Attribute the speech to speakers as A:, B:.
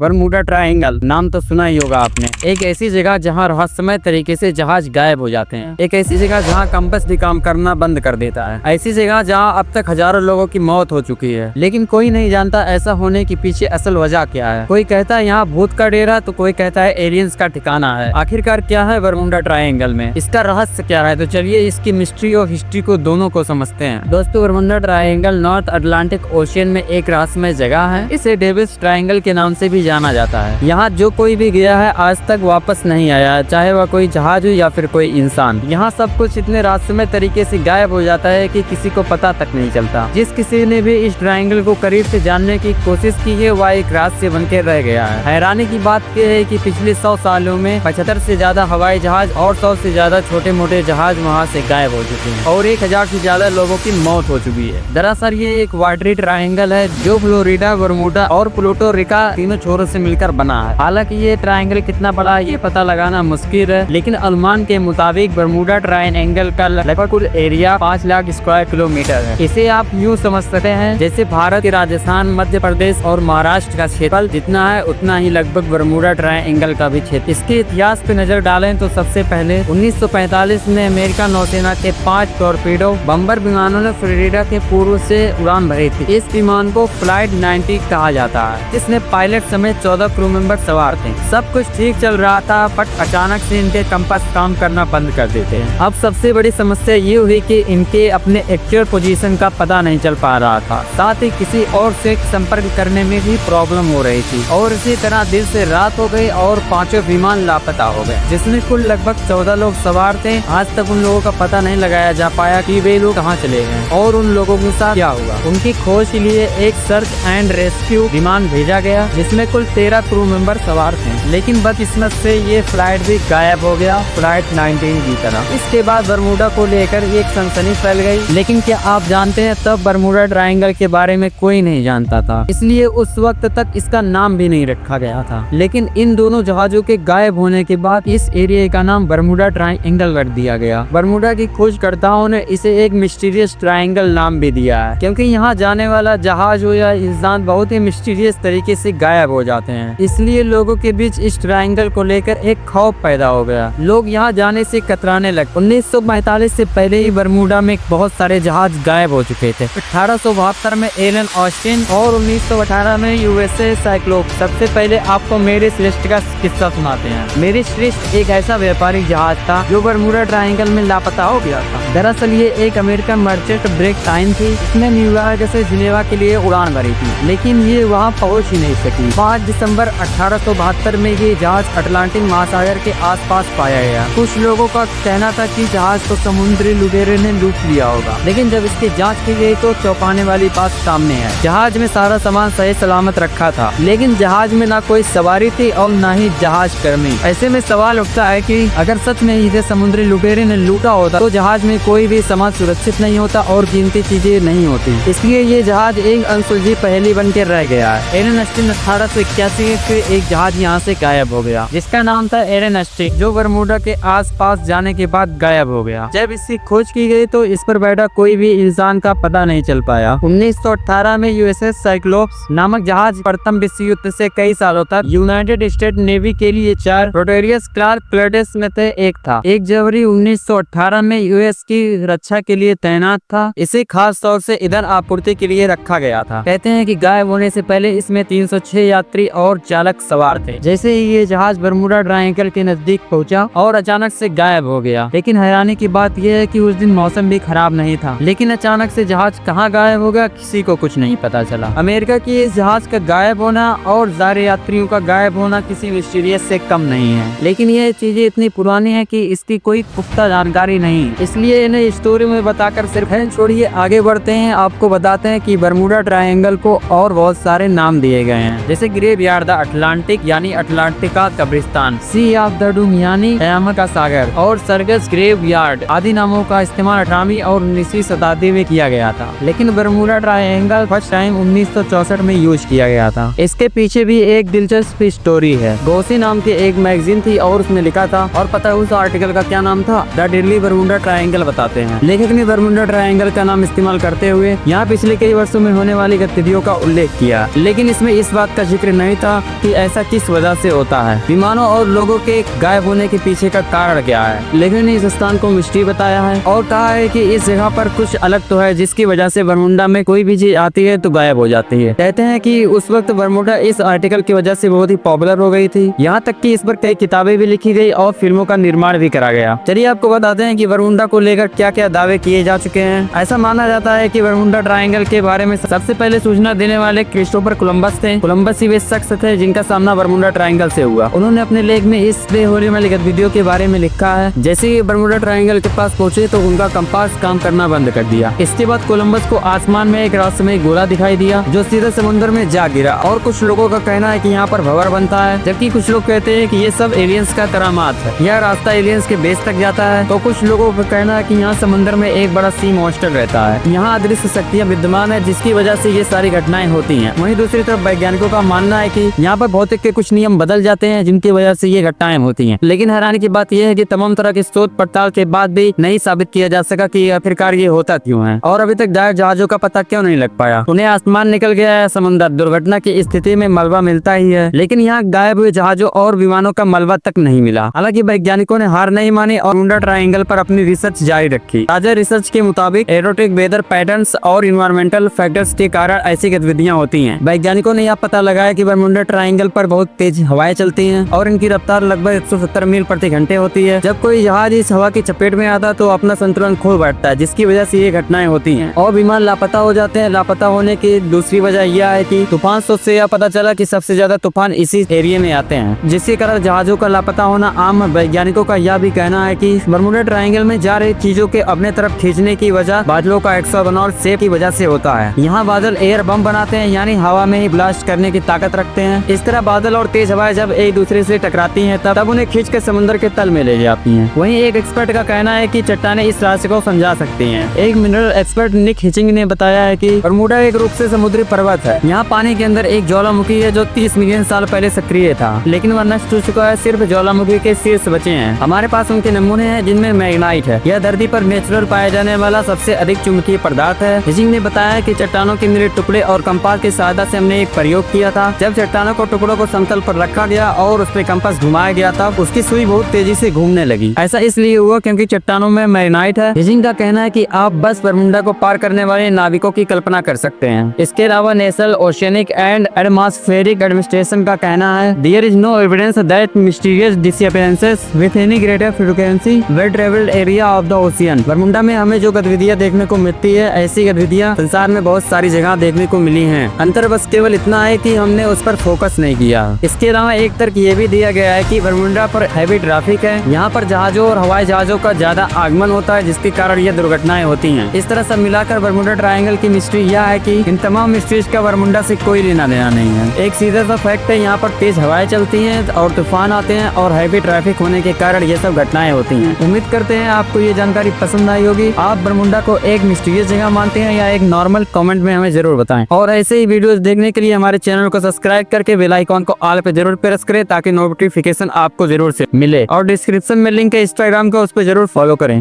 A: Bermuda triangle नाम तो सुना ही होगा आपने। एक ऐसी जगह जहां रहस्यमय तरीके से जहाज गायब हो जाते हैं। एक ऐसी जगह जहां कंपास भी काम करना बंद कर देता है। ऐसी जगह जहां अब तक हजारों लोगों की मौत हो चुकी है, लेकिन कोई नहीं जानता ऐसा होने के पीछे असल वजह क्या है। कोई कहता है यहाँ भूत का डेरा, तो कोई कहता है एलियंस का ठिकाना है। आखिरकार क्या है बरमूडा ट्रायंगल में, इसका रहस्य क्या है? तो चलिए इसकी मिस्ट्री और हिस्ट्री को दोनों को समझते हैं। दोस्तों, Bermuda triangle north Atlantic ocean में एक रहस्यमय जगह है। इसे डेविस ट्रायंगल के नाम से भी जाना जाता है। यहाँ जो कोई भी गया है आज तक वापस नहीं आया, चाहे वह कोई जहाज हो या फिर कोई इंसान। यहाँ सब कुछ इतने रहस्यमय तरीके से गायब हो जाता है कि किसी को पता तक नहीं चलता। जिस किसी ने भी इस ट्रायंगल को करीब से जानने की कोशिश की है वह एक रहस्य बन के रह गया है। हैरानी की बात यह है कि पिछले 100 सालों में 75 से ज्यादा हवाई जहाज और 100 से ज्यादा छोटे मोटे जहाज वहाँ से गायब हो चुके हैं और 1000 से ज्यादा लोगों की मौत हो चुकी है। दरअसल ये एक वाटरी ट्रायंगल है जो फ्लोरिडा, बरमूडा और प्लूटो रिका तीनों छोरों से मिलकर बना है। हालांकि ये ट्रायंगल कितना बड़ा है ये पता लगाना मुश्किल है, लेकिन अनुमान के मुताबिक बरमूडा ट्रायंगल का लगभग कुल एरिया 5 लाख स्क्वायर किलोमीटर है। इसे आप यूँ समझ सकते हैं जैसे भारत के राजस्थान, मध्य प्रदेश और महाराष्ट्र का क्षेत्र जितना है उतना ही लगभग बरमूडा ट्रायंगल का भी क्षेत्र। इसके इतिहास पे नजर डालें तो सबसे पहले 1945 में अमेरिका नौसेना के 5 टॉर्पीडो बम्बर विमानों ने फ्लोरिडा के पूर्व से उड़ान भरी थी। इस विमान को फ्लाइट 90 कहा जाता है। इसने पायलट समेत 14 क्रू मेंबर सवार थे। सब कुछ ठीक चल रहा था, बट अचानक से इनके कंपास काम करना बंद कर देते हैं। अब सबसे बड़ी समस्या ये हुई कि इनके अपने एक्चुअल पोजीशन का पता नहीं चल पा रहा था, साथ ही किसी और से संपर्क करने में भी प्रॉब्लम हो रही थी। और इसी तरह दिन से रात हो गई और 5 विमान लापता हो गए, जिसमें कुल लगभग 14 लोग सवार थे। आज तक उन लोगों का पता नहीं लगाया जा पाया कि वे लोग कहाँ चले गए और उन लोगों के साथ क्या हुआ। उनकी खोज के लिए एक सर्च एंड रेस्क्यू विमान भेजा गया जिसमें कुल 13 क्रू मेंबर सवार थे, लेकिन बदकिस्मत से ये फ्लाइट भी गायब हो गया, फ्लाइट 19 की तरह। इसके बाद बरमूडा को लेकर एक सनसनी फैल गई, लेकिन क्या आप जानते हैं तब बरमूडा ट्रायंगल के बारे में कोई नहीं जानता था, इसलिए उस वक्त तक इसका नाम भी नहीं रखा गया था। लेकिन इन दोनों जहाजों के गायब होने के बाद इस एरिया का नाम बरमूडा ट्रायंगल कर दिया गया। बरमूडा की खोजकर्ताओं ने इसे एक मिस्टीरियस ट्रायंगल नाम भी दिया है, क्योंकि यहाँ जाने वाला जहाज हो या इंसान बहुत ही मिस्टीरियस तरीके से गायब हो जाते हैं। इसलिए लोगों के बीच इस ट्रायंगल को लेकर एक खौफ पैदा हो गया। लोग यहाँ जाने से कतराने लगे। 1945 से पहले ही बरमूडा में बहुत सारे जहाज गायब हो चुके थे। 1872 में एलन ऑस्टिन और 1918 में यूएसए साइक्लोप्स। सबसे पहले आपको मेरी श्रेष्ठ का किस्सा सुनाते हैं। मेरी श्रेष्ठ एक ऐसा व्यापारिक जहाज था जो बरमूडा ट्रायंगल में लापता हो गया था। दरअसल ये एक अमेरिकन मर्चेंट ब्रेक टाइम थी। इसने न्यूयॉर्क से जिनेवा के लिए उड़ान भरी थी, लेकिन ये वहाँ पहुँच ही नहीं सकी। 5 दिसंबर 1872 में ये जहाज अटलांटिक महासागर के आसपास पाया गया। कुछ लोगों का कहना था कि जहाज को समुद्री लुटेरे ने लूट लिया होगा, लेकिन जब इसकी जांच की गई तो चौंकाने वाली बात सामने है। जहाज में सारा सामान सही सलामत रखा था, लेकिन जहाज में ना कोई सवारी थी और ना ही जहाज कर्मी। ऐसे में सवाल उठता है कि अगर सच में इसे समुद्री लुटेरे ने लूटा होता तो जहाज में कोई भी सामान सुरक्षित नहीं होता और कीमती चीजें नहीं होती। इसलिए ये जहाज एक अनसुलझी पहेली बन के रह गया है। एलन ऑस्टिन 1881 के एक जहाज यहाँ से गायब हो गया जिसका नाम था एलन ऑस्टिन, जो बरमूडा के आसपास जाने के बाद गायब हो गया। जब इसकी खोज की गई तो इस पर बैठा कोई भी इंसान का पता नहीं चल पाया। 1918 में यूएसएस साइक्लोप्स नामक जहाज प्रथम विश्व युद्ध से कई सालों तक यूनाइटेड स्टेट नेवी के लिए 4 रोटेरियस क्लार्क फ्लैटेस में से एक था। 1 जनवरी 1918 में यूएस की रक्षा के लिए तैनात था। इसे खास तौर से ईंधन आपूर्ति के लिए रखा गया था। कहते हैं कि गायब होने से पहले इसमें 306 यात्री और चालक सवार थे। जैसे ही ये जहाज बरमूडा ट्रायंगल के नजदीक पहुंचा और अचानक से गायब हो गया। लेकिन हैरानी की बात यह है कि उस दिन मौसम भी खराब नहीं था, लेकिन अचानक से जहाज कहाँ गायब हो गया किसी को कुछ नहीं पता चला। अमेरिका की इस जहाज का गायब होना और सारे यात्रियों का गायब होना किसी मिस्टीरियस से कम नहीं है, लेकिन ये चीजें इतनी पुरानी है कि इसकी कोई पुख्ता जानकारी नहीं, इसलिए इन्हें स्टोरी में बताकर सिर्फ छोड़िए आगे बढ़ते हैं। आपको बताते हैं कि बरमूडा ट्रायंगल को और बहुत सारे नाम दिए गए हैं, जैसे ग्रेवयार्ड द अटलांटिक यानी अटलांटिका कब्रिस्तान, सी ऑफ द डूम यानी कयामत का सागर और सरगस ग्रेवयार्ड आदि नामों का इस्तेमाल 18वीं और 19वीं शताब्दी में किया गया था। लेकिन बरमूडा ट्रायंगल फर्स्ट टाइम 1964 में यूज किया गया था। इसके पीछे भी एक दिलचस्प स्टोरी है। गोसी नाम की एक मैगजीन थी और उसने लिखा था, और पता है उस आर्टिकल का क्या नाम था? द डेडली बरमूडा ट्रायंगल बताते हैं। लेखक ने बरमूडा ट्रायंगल का नाम इस्तेमाल करते हुए यहाँ पिछले कई वर्षों में होने वाली गतिविधियों का उल्लेख किया, लेकिन इसमें इस बात का जिक्र जिक्र नहीं था कि ऐसा किस वजह से होता है, विमानों और लोगों के गायब होने के पीछे का कारण क्या है। लेकिन इस स्थान को मिस्ट्री बताया है और कहा है कि इस जगह पर कुछ अलग तो है जिसकी वजह से बरमुडा में कोई भी चीज आती है तो गायब हो जाती है। कहते हैं कि उस वक्त बरमुडा इस आर्टिकल की वजह से बहुत ही पॉपुलर हो गई थी, यहाँ तक कि इस पर कई किताबें भी लिखी गई और फिल्मों का निर्माण भी करा गया। चलिए आपको बताते हैं कि बरमुडा को लेकर क्या क्या दावे किए जा चुके हैं। ऐसा माना जाता है कि बरमुडा ट्रायंगल के बारे में सबसे पहले सूचना देने वाले क्रिस्टोफर कोलंबस थे। कोलंबस ही वे शख्स थे जिनका सामना बरमुडा ट्रायंगल से हुआ। उन्होंने अपने लेख में इस होने वाली गतिविधियों के बारे में लिखा है। जैसे ही बरमुडा ट्रायंगल के पास पहुंचे तो उनका कंपास काम करना बंद कर दिया। इसके बाद कोलंबस को आसमान में एक रहस्यमय गोला दिखाई दिया जो सीधे समुद्र में जा गिरा। और कुछ लोगों का कहना है कि यहाँ पर भंवर बनता है, जबकि कुछ लोग कहते हैं कि ये सब एलियंस का करामात है, यह रास्ता एलियंस के बेस तक जाता है। तो कुछ लोगों का कहना है कि यहाँ समुद्र में एक बड़ा सी मॉन्स्टर रहता है, यहाँ अदृश्य शक्तियाँ विद्यमान है जिसकी वजह से ये सारी घटनाएं होती हैं। वहीं दूसरी तरफ वैज्ञानिकों का मानना है कि यहाँ पर भौतिक के कुछ नियम बदल जाते हैं जिनकी वजह से ये घटनाएं होती हैं। लेकिन हैरानी की बात यह है कि तमाम तरह की शोध पड़ताल के बाद भी नहीं साबित किया जा सका कि आखिरकार ये होता क्यों है और अभी तक गायब जहाजों का पता क्यों नहीं लग पाया। उन्हें आसमान निकल गया है, समुद्र दुर्घटना की स्थिति में मलबा मिलता ही है, लेकिन यहाँ गायब हुए जहाजों और विमानों का मलबा तक नहीं मिला। हालांकि वैज्ञानिकों ने हार नहीं मानी और बरमुडा ट्रायंगल पर अपनी रिसर्च जारी रखी। ताजा रिसर्च के मुताबिक एरोटिक वेदर पैटर्न्स और इन्वायरमेंटल फैक्टर्स के कारण ऐसी गतिविधियां होती हैं। वैज्ञानिकों ने यह पता लगाया कि बरमुडा ट्रायंगल पर बहुत तेज हवाएं चलती हैं और इनकी रफ्तार लगभग 170 मील प्रति घंटे होती है। जब कोई जहाज इस हवा की चपेट में आता तो अपना संतुलन खो बैठता है, जिसकी वजह से ये घटनाएं होती हैं और विमान लापता हो जाते हैं। लापता होने की दूसरी वजह यह है कि तूफान शोध से यह पता चला कि सबसे ज्यादा तूफान इसी एरिया में आते हैं, जिसके कारण जहाजों का लापता होना आम है। वैज्ञानिकों का यह भी कहना है कि बरमुडा ट्रायंगल में जा रही चीजों के अपने तरफ खींचने की वजह बादलों का हेक्सागोनल शेप की वजह से होता है। यहाँ बादल एयर बम बनाते हैं, यानी हवा में ही ब्लास्ट करने की ताकत रखते हैं। इस तरह बादल और तेज हवाएं जब एक दूसरे से टकराती हैं तब उन्हें खींच कर समुद्र के तल में ले जाती हैं। वहीं एक एक्सपर्ट का कहना है कि चट्टानें इस रहस्य को समझा सकती हैं। एक मिनरल एक्सपर्ट निक हिचिंग ने बताया है कि बरमुडा एक रूप से समुद्री पर्वत है। यहाँ पानी के अंदर एक ज्वालामुखी है जो 30 मिलियन साल पहले सक्रिय था, लेकिन वह नष्ट हो चुका है। सिर्फ ज्वालामुखी के शीर्ष बचे हैं। हमारे पास उनके नमूने हैं जिनमें मैग्नाइट है। यह धरती पर नेचुरल पाया जाने वाला सबसे अधिक चुंबकीय पदार्थ है। हिचिंग ने बताया कि चट्टानों के मिले टुकड़े और कंपास की सहायता से हमने एक प्रयोग किया था। जब चट्टानों को टुकड़ों को समतल पर रखा गया और उस पर कंपास घुमाया गया था, उसकी सुई बहुत तेजी से घूमने लगी। ऐसा इसलिए हुआ क्योंकि चट्टानों में मैग्नाइट है। हिचिंग का कहना है कि आप बस बरमुडा को पार करने वाले नाविकों की कल्पना कर सकते हैं। इसके अलावा National Oceanic and Atmospheric Administration का कहना है there is no evidence that mysterious disappearances with any greater frequency well travelled area of the ocean. Bermuda में हमें जो गतिविधियां देखने को मिलती है, ऐसी गतिविधियां संसार में बहुत सारी जगह देखने को मिली हैं। अंतर बस केवल इतना है कि हमने उस पर फोकस नहीं किया। इसके अलावा एक तर्क ये भी दिया गया है कि बरमुडा पर हैवी ट्रैफिक है। यहाँ पर जहाजों और हवाई जहाजों का ज्यादा आगमन होता है, जिसके कारण ये दुर्घटनाएं होती हैं। इस तरह सब मिलाकर बरमुडा ट्रायंगल की मिस्ट्री यह है कि इन तमाम मिस्ट्रीज का बरमुडा से कोई लेना देना नहीं है। एक सीधा सा फैक्ट है, यहाँ पर तेज हवाएं चलती हैं और तूफान आते हैं और हैवी ट्रैफिक होने के कारण ये सब घटनाएं होती हैं। उम्मीद करते हैं आपको ये जानकारी पसंद आई होगी। आप बरमुडा को एक मिस्टीरियस जगह मानते हैं या एक नॉर्मल कमेंट में हमें जरूर बताएं। और ऐसे ही वीडियोस देखने के लिए हमारे चैनल को सब्सक्राइब करके बेल आइकॉन को ऑल पे जरूर प्रेस करें ताकि नोटिफिकेशन आपको जरूर से मिले। और डिस्क्रिप्शन में लिंक है इंस्टाग्राम का, उस पर जरूर फॉलो करें।